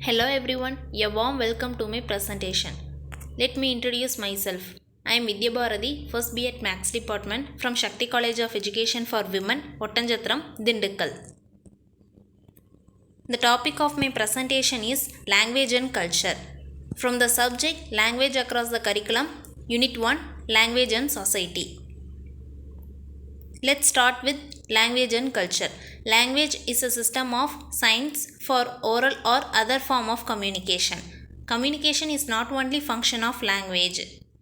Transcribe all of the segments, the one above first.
Hello everyone, a warm welcome to my presentation. Let me introduce myself. I am Vidya Bharati, first B at Maths Department from Shakti College of Education for Women, Ottanjatram, Dindikkal. The topic of my presentation is Language and Culture. From the subject Language across the curriculum, Unit 1, Language and Society. Let's start with language and culture. Language is a system of signs for oral or other form of communication. Communication is not only function of language.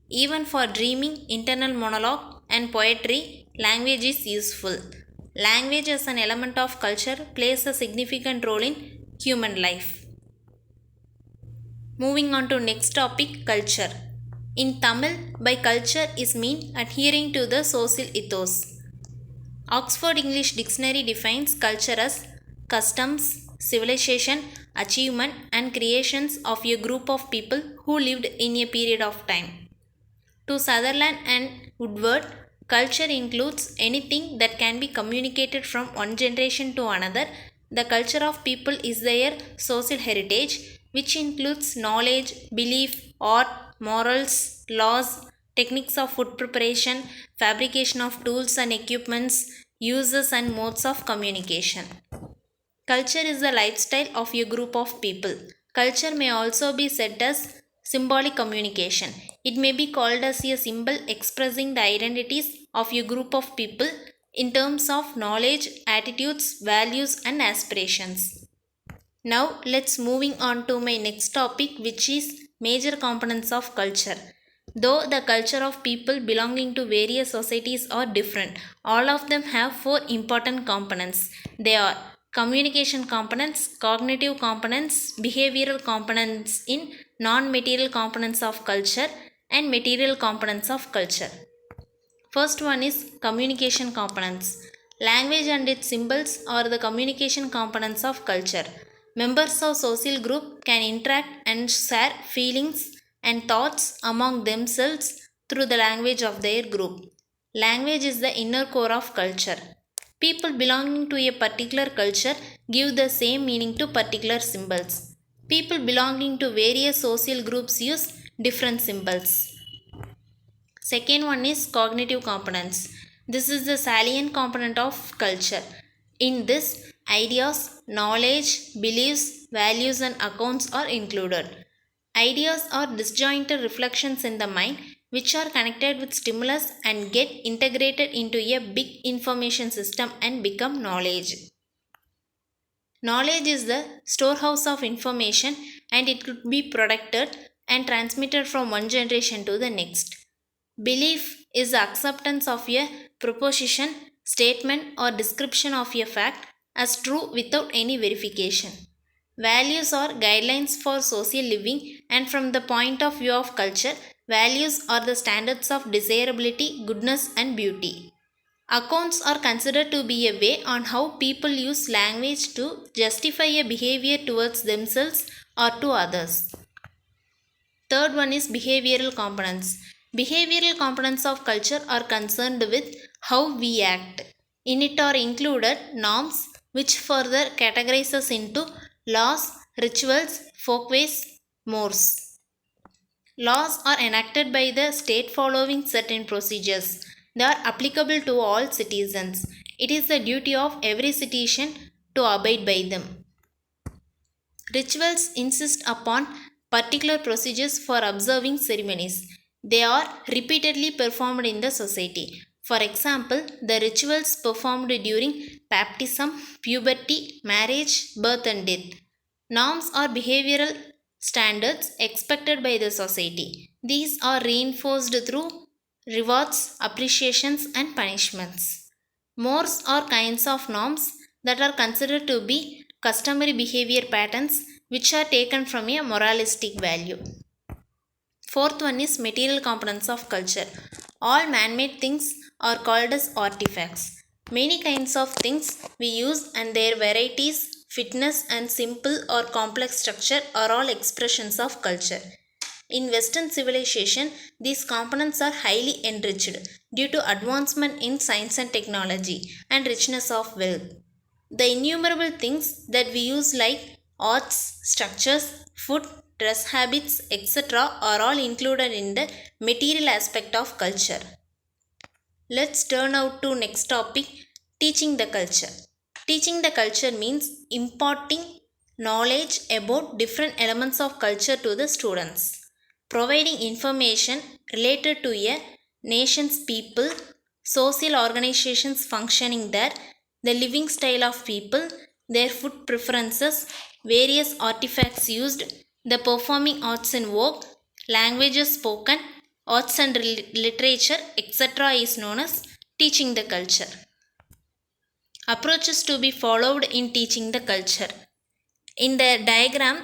Even for dreaming, internal monologue and poetry, language is useful. Language as an element of culture plays a significant role in human life. Moving on to next topic, culture. In Tamil, by culture is mean adhering to the social ethos. Oxford English Dictionary defines culture as customs, civilization, achievement, and creations of a group of people who lived in a period of time. To Sutherland and Woodward, culture includes anything that can be communicated from one generation to another. The culture of people is their social heritage, which includes knowledge, belief, art, morals, laws, techniques of food preparation, fabrication of tools and equipments, uses and modes of communication. Culture is the lifestyle of a group of people. Culture may also be said as symbolic communication. It may be called as a symbol expressing the identities of a group of people in terms of knowledge, attitudes, values, and aspirations. Now let's moving on to my next topic, which is major components of culture. Though the culture of people belonging to various societies are different, all of them have four important components. They are communication components, cognitive components, behavioral components in non-material components of culture, and material components of culture. First one is communication components. Language and its symbols are the communication components of culture. Members of social group can interact and share feelings and thoughts among themselves through the language of their group. Language is the inner core of culture. People belonging to a particular culture give the same meaning to particular symbols. People belonging to various social groups use different symbols. Second one is cognitive components. This is the salient component of culture. In this, ideas, knowledge, beliefs, values, and accounts are included. Ideas are disjointed reflections in the mind which are connected with stimulus and get integrated into a big information system and become knowledge. Knowledge is the storehouse of information and it could be protected and transmitted from one generation to the next. Belief is the acceptance of a proposition, statement, or description of a fact as true without any verification. Values are guidelines for social living, and from the point of view of culture, values are the standards of desirability, goodness, and beauty. Accounts are considered to be a way on how people use language to justify a behavior towards themselves or to others. Third one is behavioral components. Behavioral components of culture are concerned with how we act. In it are included norms which further categorize us into laws, rituals, folkways, mores. Laws are enacted by the state following certain procedures. They are applicable to all citizens. It is the duty of every citizen to abide by them. Rituals insist upon particular procedures for observing ceremonies. They are repeatedly performed in the society. For example, the rituals performed during baptism, puberty, marriage, birth, and death. Norms are behavioral standards expected by the society. These are reinforced through rewards, appreciations, and punishments. Mores are kinds of norms that are considered to be customary behavior patterns which are taken from a moralistic value. Fourth one is material components of culture. All man-made things are called as artifacts. Many kinds of things we use and their varieties, fitness and simple or complex structure are all expressions of culture. In Western civilization, these components are highly enriched due to advancement in science and technology and richness of wealth. The innumerable things that we use like arts, structures, food, dress habits, etc. are all included in the material aspect of culture. Let's turn out to next topic, teaching the culture. Teaching the culture means imparting knowledge about different elements of culture to the students, providing information related to a nation's people, social organizations functioning there, the living style of people, their food preferences, various artifacts used, the performing arts in vogue, languages spoken, arts and literature, etc. is known as teaching the culture. Approaches to be followed in teaching the culture. In the diagram,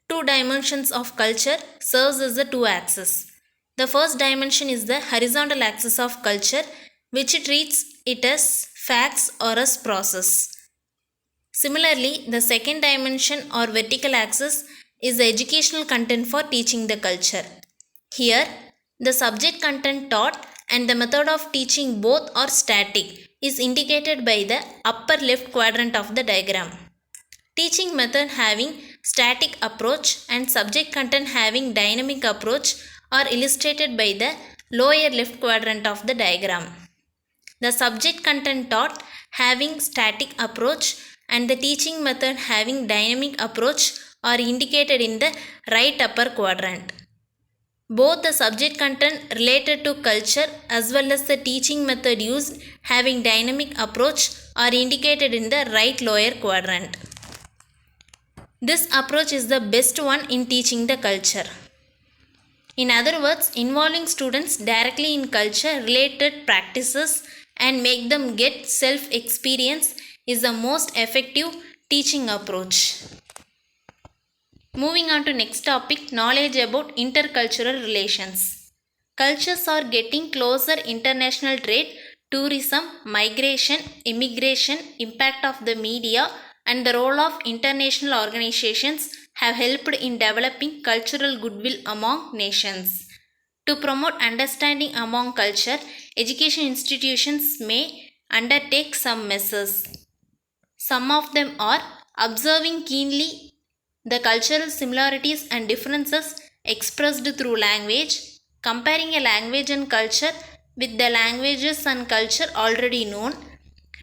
two dimensions of culture serves as the two axes. The first dimension is the horizontal axis of culture, which treats it as facts or as process. Similarly, the second dimension or vertical axis is the educational content for teaching the culture. Here, the subject content taught and the method of teaching both are static is indicated by the upper left quadrant of the diagram. Teaching method having static approach and subject content having dynamic approach are illustrated by the lower left quadrant of the diagram. The subject content taught having static approach and the teaching method having dynamic approach are indicated in the right upper quadrant. Both the subject content related to culture as well as the teaching method used having dynamic approach are indicated in the right lower quadrant. This approach is the best one in teaching the culture. In other words, involving students directly in culture related practices and make them get self-experience is the most effective teaching approach. Moving on to next topic, knowledge about intercultural relations. Cultures are getting closer. International trade, tourism, migration, immigration, impact of the media and the role of international organizations have helped in developing cultural goodwill among nations. To promote understanding among culture, education institutions may undertake some measures. Some of them are observing keenly the cultural similarities and differences expressed through language, comparing a language and culture with the languages and culture already known,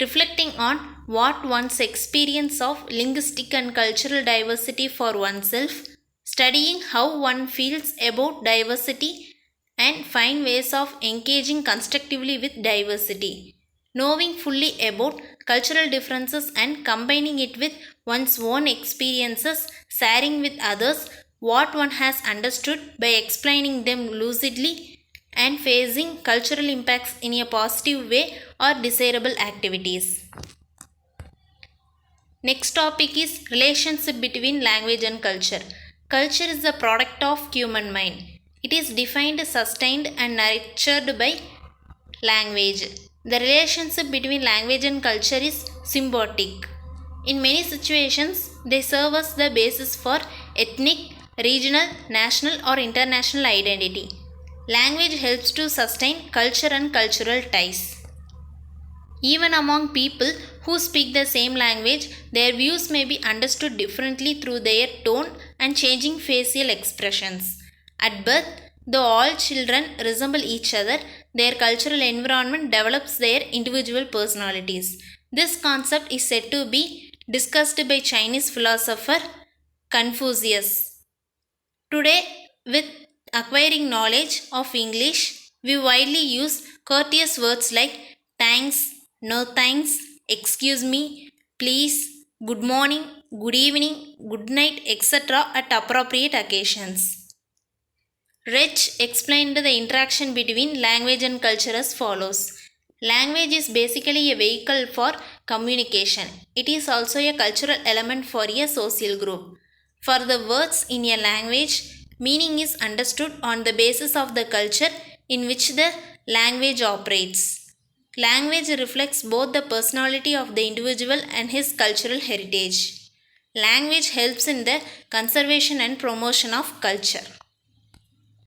reflecting on what one's experience of linguistic and cultural diversity for oneself, studying how one feels about diversity and find ways of engaging constructively with diversity. Knowing fully about cultural differences and combining it with one's own experiences, sharing with others what one has understood by explaining them lucidly and facing cultural impacts in a positive way or desirable activities. Next topic is relationship between language and culture. Culture is the product of human mind. It is defined, sustained and nurtured by language. The relationship between language and culture is symbiotic. In many situations, they serve as the basis for ethnic, regional, national or international identity. Language helps to sustain culture and cultural ties. Even among people who speak the same language, their views may be understood differently through their tone and changing facial expressions. At birth, though all children resemble each other, their cultural environment develops their individual personalities. This concept is said to be discussed by Chinese philosopher Confucius. Today, with acquiring knowledge of English, we widely use courteous words like thanks, no thanks, excuse me, please, good morning, good evening, good night, etc. at appropriate occasions. Rich explained the interaction between language and culture as follows. Language is basically a vehicle for communication. It is also a cultural element for a social group. For the words in a language, meaning is understood on the basis of the culture in which the language operates. Language reflects both the personality of the individual and his cultural heritage. Language helps in the conservation and promotion of culture.